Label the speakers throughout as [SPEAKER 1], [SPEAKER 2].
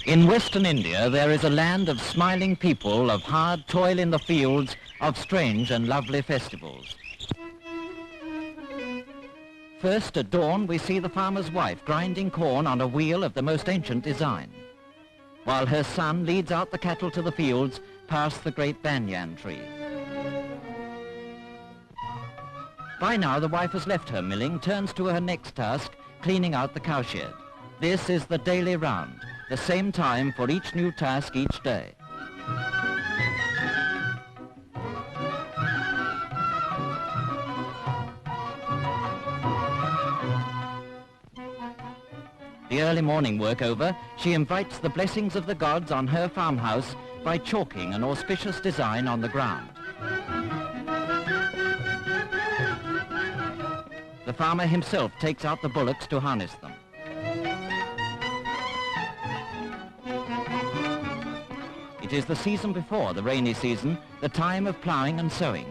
[SPEAKER 1] In western India, there is a land of smiling people, of hard toil in the fields, of strange and lovely festivals. First, at dawn, we see the farmer's wife grinding corn on a wheel of the most ancient design, while her son leads out the cattle to the fields past the great banyan tree. By now, the wife has left her milling, turns to her next task, cleaning out the cowshed. This is the daily round, the same time for each new task each day. The early morning work over, she invites the blessings of the gods on her farmhouse by chalking an auspicious design on the ground. The farmer himself takes out the bullocks to harness them. It is the season before the rainy season, the time of ploughing and sowing.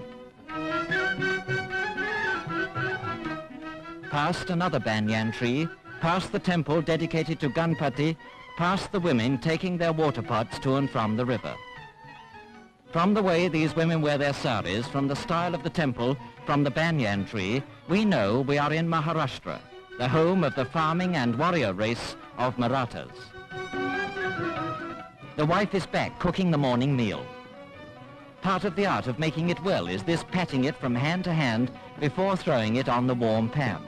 [SPEAKER 1] Past another banyan tree, past the temple dedicated to Ganpati, past the women taking their water pots to and from the river. From the way these women wear their saris, from the style of the temple, from the banyan tree, we know we are in Maharashtra, the home of the farming and warrior race of Marathas. The wife is back cooking the morning meal. Part of the art of making it well is this patting it from hand to hand before throwing it on the warm pan.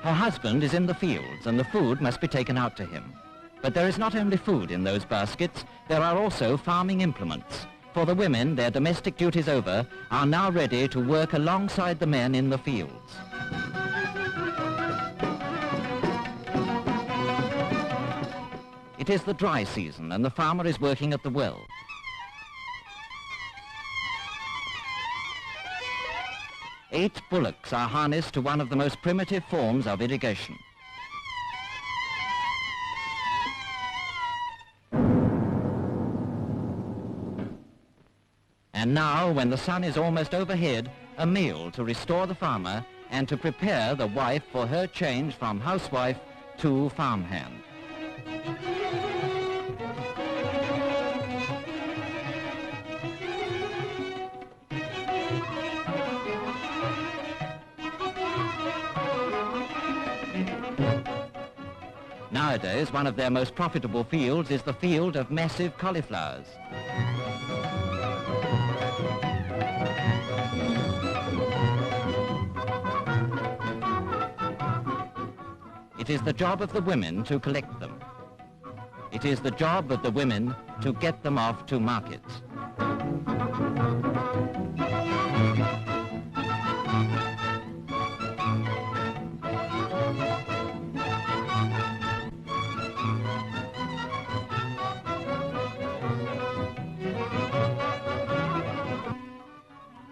[SPEAKER 1] Her husband is in the fields and the food must be taken out to him. But there is not only food in those baskets, there are also farming implements. For the women, their domestic duties over, are now ready to work alongside the men in the fields. It is the dry season and the farmer is working at the well. Eight bullocks are harnessed to one of the most primitive forms of irrigation. And now, when the sun is almost overhead, a meal to restore the farmer and to prepare the wife for her change from housewife to farmhand. Nowadays, one of their most profitable fields is the field of massive cauliflowers. It is the job of the women to collect them. It is the job of the women to get them off to markets.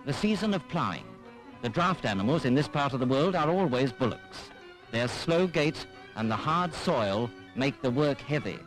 [SPEAKER 1] The season of ploughing. The draft animals in this part of the world are always bullocks. Their slow gait and the hard soil make the work heavy.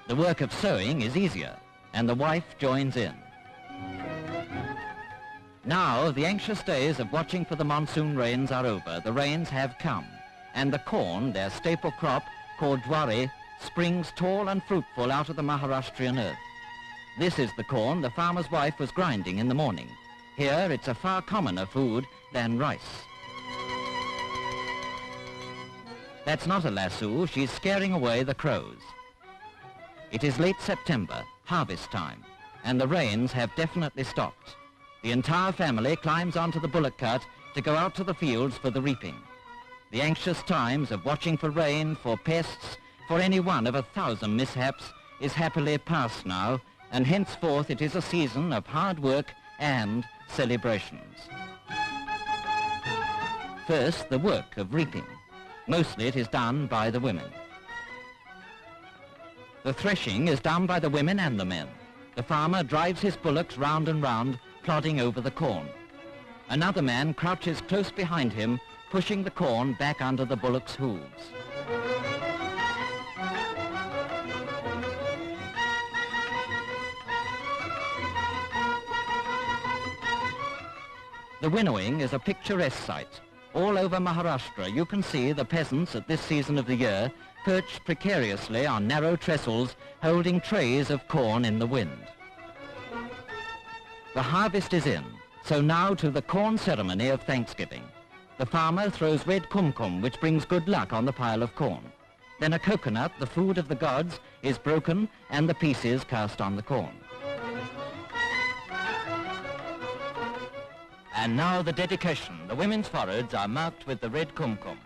[SPEAKER 1] The work of sowing is easier, and the wife joins in. Now, the anxious days of watching for the monsoon rains are over. The rains have come, and the corn, their staple crop, called jwari, springs tall and fruitful out of the Maharashtrian earth. This is the corn the farmer's wife was grinding in the morning. Here, it's a far commoner food than rice. That's not a lasso, she's scaring away the crows. It is late September, harvest time, and the rains have definitely stopped. The entire family climbs onto the bullock cart to go out to the fields for the reaping. The anxious times of watching for rain, for pests, for any one of 1,000 mishaps is happily past now, and henceforth it is a season of hard work and celebrations. First, the work of reaping. Mostly it is done by the women. The threshing is done by the women and the men. The farmer drives his bullocks round and round, plodding over the corn. Another man crouches close behind him, pushing the corn back under the bullock's hooves. The winnowing is a picturesque sight. All over Maharashtra you can see the peasants at this season of the year perched precariously on narrow trestles, holding trays of corn in the wind. The harvest is in, so now to the corn ceremony of Thanksgiving. The farmer throws red kumkum, which brings good luck on the pile of corn. Then a coconut, the food of the gods, is broken and the pieces cast on the corn. And now the dedication. The women's foreheads are marked with the red kumkum.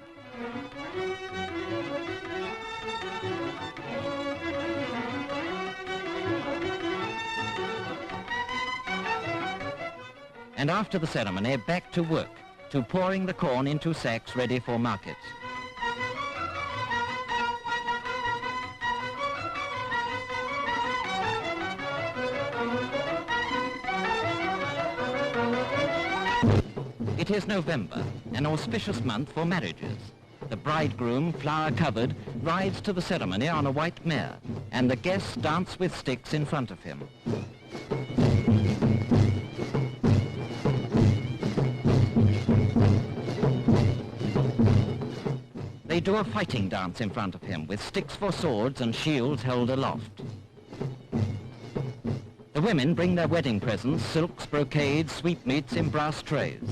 [SPEAKER 1] And after the ceremony, back to work, to pouring the corn into sacks ready for market. It is November, an auspicious month for marriages. The bridegroom, flower-covered, rides to the ceremony on a white mare, and the guests dance with sticks in front of him. They do a fighting dance in front of him, with sticks for swords and shields held aloft. The women bring their wedding presents, silks, brocades, sweetmeats in brass trays.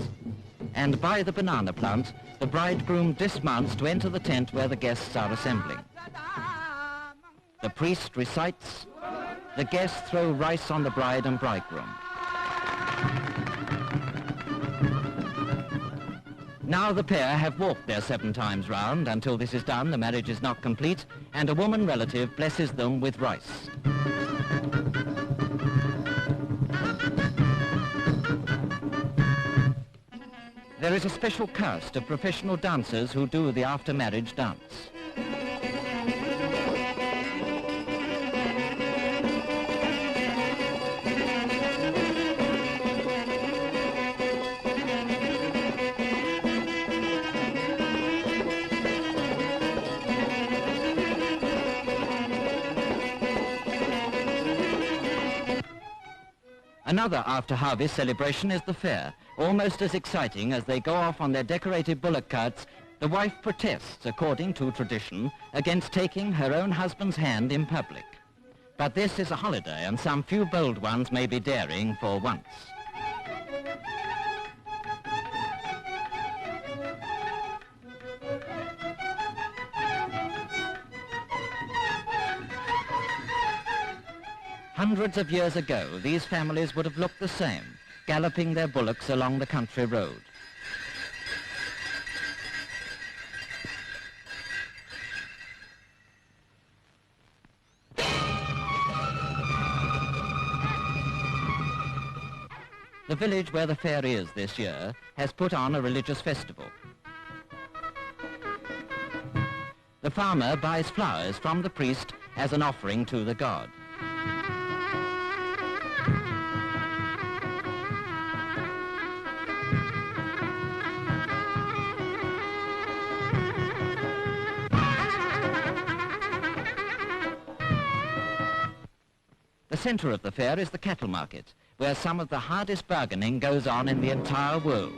[SPEAKER 1] And by the banana plant, the bridegroom dismounts to enter the tent where the guests are assembling. The priest recites, the guests throw rice on the bride and bridegroom. Now the pair have walked their 7 times round. Until this is done, the marriage is not complete, and a woman relative blesses them with rice. There is a special caste of professional dancers who do the after-marriage dance. Another after-harvest celebration is the fair. Almost as exciting as they go off on their decorated bullock carts, the wife protests, according to tradition, against taking her own husband's hand in public. But this is a holiday, and some few bold ones may be daring for once. Hundreds of years ago, these families would have looked the same, galloping their bullocks along the country road. The village where the fair is this year has put on a religious festival. The farmer buys flowers from the priest as an offering to the god. The center of the fair is the cattle market, where some of the hardest bargaining goes on in the entire world.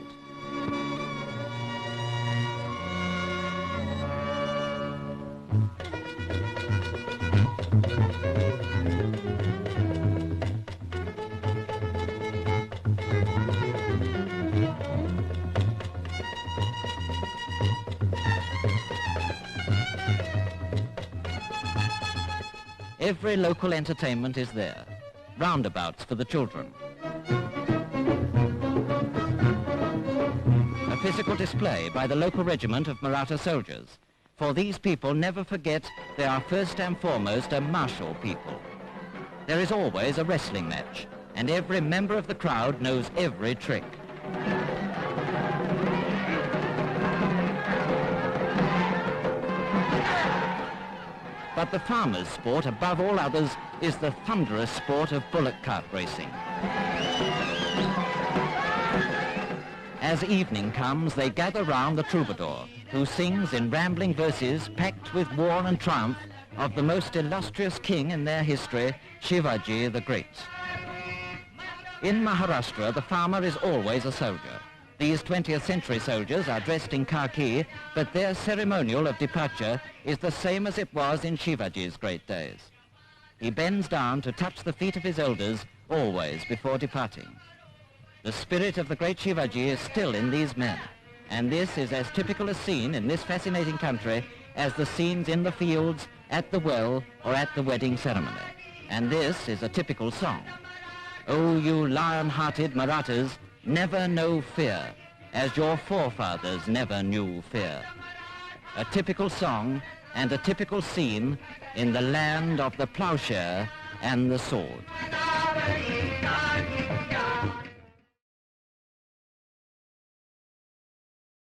[SPEAKER 1] Every local entertainment is there. Roundabouts for the children. A physical display by the local regiment of Maratha soldiers. For these people never forget they are first and foremost a martial people. There is always a wrestling match, and every member of the crowd knows every trick. But the farmer's sport, above all others, is the thunderous sport of bullock cart racing. As evening comes, they gather round the troubadour, who sings in rambling verses packed with war and triumph of the most illustrious king in their history, Shivaji the Great. In Maharashtra, the farmer is always a soldier. These 20th century soldiers are dressed in khaki, but their ceremonial of departure is the same as it was in Shivaji's great days. He bends down to touch the feet of his elders, always before departing. The spirit of the great Shivaji is still in these men, and this is as typical a scene in this fascinating country as the scenes in the fields, at the well, or at the wedding ceremony. And this is a typical song. Oh, you lion-hearted Marathas, never know fear, as your forefathers never knew fear. A typical song and a typical scene in the land of the plowshare and the sword.